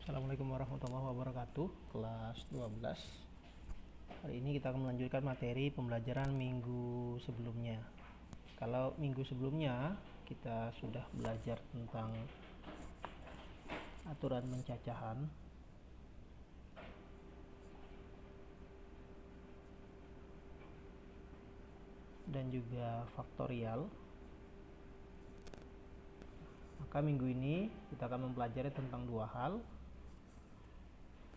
Assalamualaikum warahmatullahi wabarakatuh. Kelas 12. Hari ini kita akan melanjutkan materi pembelajaran minggu sebelumnya. Kalau minggu sebelumnya kita sudah belajar tentang aturan pencacahan, dan juga faktorial. Maka minggu ini kita akan mempelajari tentang dua hal.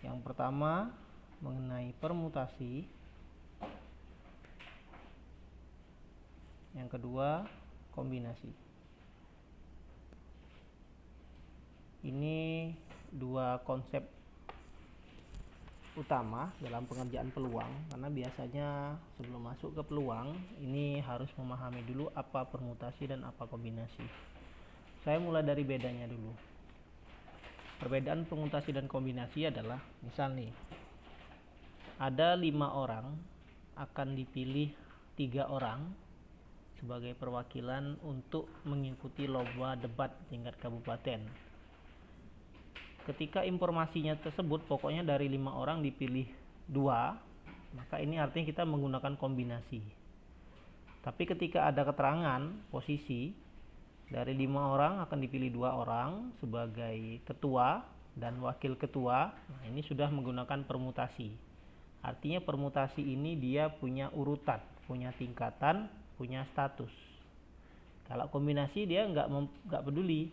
Yang pertama mengenai permutasi, yang kedua kombinasi. Ini dua konsep utama dalam pengerjaan peluang, karena biasanya sebelum masuk ke peluang ini harus memahami dulu apa permutasi dan apa kombinasi. Saya mulai dari bedanya dulu. Perbedaan permutasi dan kombinasi adalah, misal nih, ada 5 orang, akan dipilih 3 orang sebagai perwakilan untuk mengikuti lomba debat tingkat kabupaten. Ketika informasinya tersebut, pokoknya dari 5 orang dipilih 2, maka ini artinya kita menggunakan kombinasi. Tapi ketika ada keterangan posisi, dari 5 orang akan dipilih 2 orang sebagai ketua dan wakil ketua. Nah, ini sudah menggunakan permutasi. Artinya permutasi ini dia punya urutan, punya tingkatan, punya status. Kalau kombinasi dia nggak peduli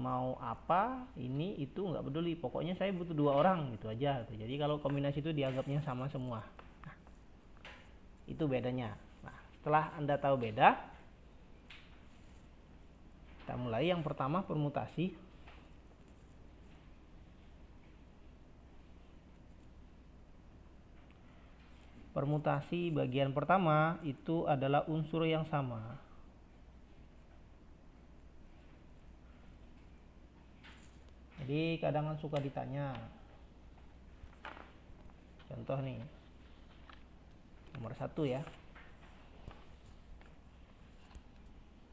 mau apa, ini itu nggak peduli. Pokoknya saya butuh 2 orang gitu aja. Jadi kalau kombinasi itu dianggapnya sama semua. Nah, itu bedanya. Nah, setelah Anda tahu beda, kita mulai. Yang pertama permutasi. Permutasi bagian pertama itu adalah unsur yang sama. Jadi kadang suka ditanya. Contoh nih. Nomor 1 ya.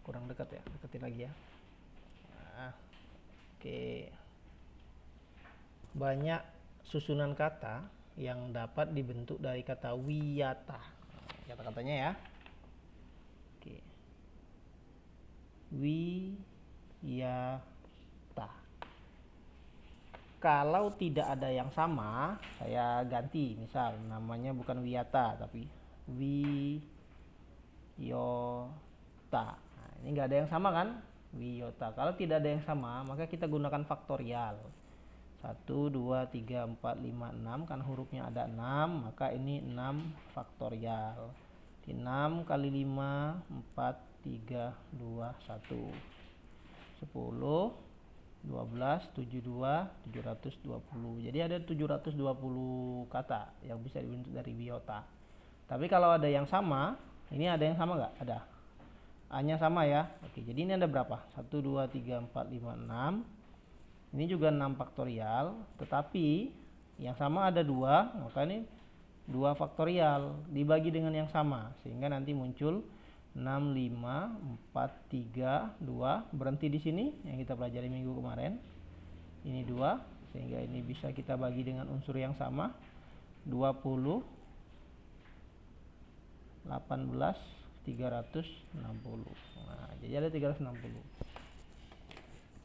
Kurang dekat ya, deketin lagi ya. Nah, oke. Banyak susunan kata yang dapat dibentuk dari kata wiyata. Kata-katanya ya. Oke. Wiyata. Kalau tidak ada yang sama, saya ganti. Misal namanya bukan wiyata tapi wiyota. Ini nggak ada yang sama kan? Wiyota. Kalau tidak ada yang sama, maka kita gunakan faktorial. 1, 2, 3, 4, 5, 6. Karena hurufnya ada 6, maka ini 6 faktorial. 6 kali 5, 4, 3, 2, 1. 10, 12, 72, 720. Jadi ada 720 kata yang bisa dibentuk dari wiyota. Tapi kalau ada yang sama, ini ada yang sama nggak? Ada. A-nya sama ya. Oke, jadi ini ada berapa? 1, 2, 3, 4, 5, 6. Ini juga 6 faktorial, tetapi yang sama ada 2, maka ini 2 faktorial dibagi dengan yang sama, sehingga nanti muncul 6, 5, 4, 3, 2. Berhenti di sini yang kita pelajari minggu kemarin. Ini 2, sehingga ini bisa kita bagi dengan unsur yang sama. 20, 18, 360. Nah, jadi ada 360.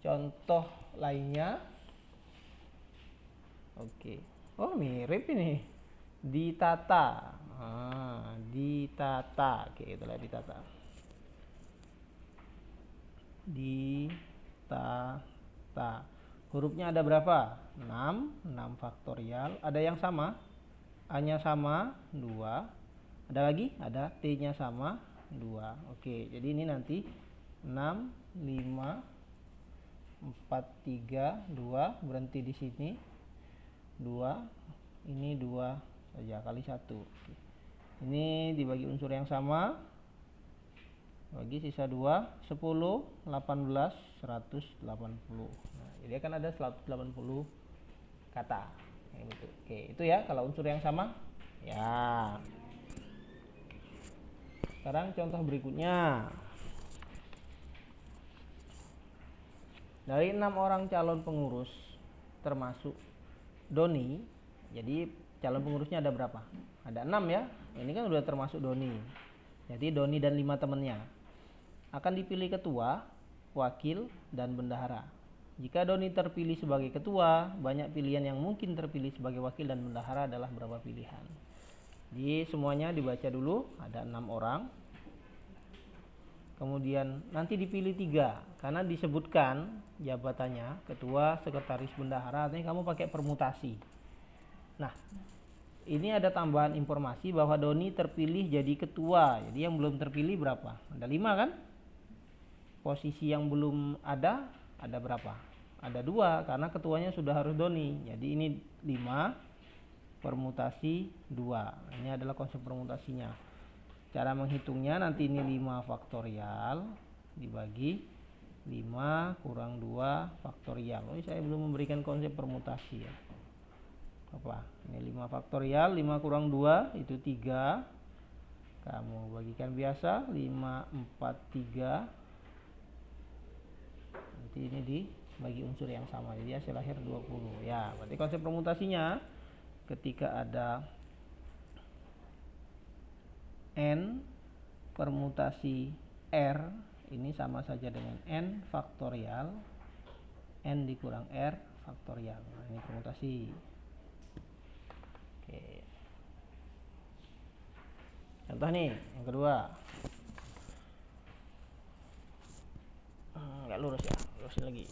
Contoh lainnya. Oke. Oh, mirip ini. Ditata. Ditata. Oke, kita lihat ditata. Ditata. Hurufnya ada berapa? 6. 6 faktorial. Ada yang sama? A-nya sama, 2. Ada lagi? Ada. T-nya sama, 2. Oke, jadi ini nanti 6, 5, 4, 3, 2. Berhenti di sini. 2. Ini 2 saja kali 1. Oke. Ini dibagi unsur yang sama. Bagi sisa 2. 10, 18, 180. Nah, jadi akan ada 180 kata. Gitu. Oke, itu ya kalau unsur yang sama. Ya. Sekarang contoh berikutnya. Dari 6 orang calon pengurus, termasuk Doni, jadi calon pengurusnya ada berapa? Ada 6 ya. Ini kan udah termasuk Doni. Jadi Doni dan 5 temannya. Akan dipilih ketua, wakil, dan bendahara. Jika Doni terpilih sebagai ketua, banyak pilihan yang mungkin terpilih sebagai wakil dan bendahara adalah berapa pilihan. Jadi semuanya dibaca dulu, ada 6 orang. Kemudian nanti dipilih 3 karena disebutkan jabatannya ketua, sekretaris, bendahara, artinya kamu pakai permutasi. Nah, ini ada tambahan informasi bahwa Doni terpilih jadi ketua. Jadi yang belum terpilih berapa? Ada 5 kan? Posisi yang belum ada berapa? Ada 2 karena ketuanya sudah harus Doni. Jadi ini 5 permutasi 2. Ini adalah konsep permutasinya. Cara menghitungnya nanti ini 5 faktorial dibagi 5 kurang 2 faktorial. Oh, saya belum memberikan konsep permutasi ya. Apa? Ini 5 faktorial, 5 kurang 2 itu 3. Kamu bagikan biasa 5, 4, 3. Nanti ini dibagi unsur yang sama. Jadi hasil akhir 20. Ya, berarti konsep permutasinya ketika ada N permutasi R ini sama saja dengan N faktorial N dikurang R faktorial. Nah, ini permutasi. Oke. Contoh nih yang kedua. Nggak lurus ya, lurusin lagi.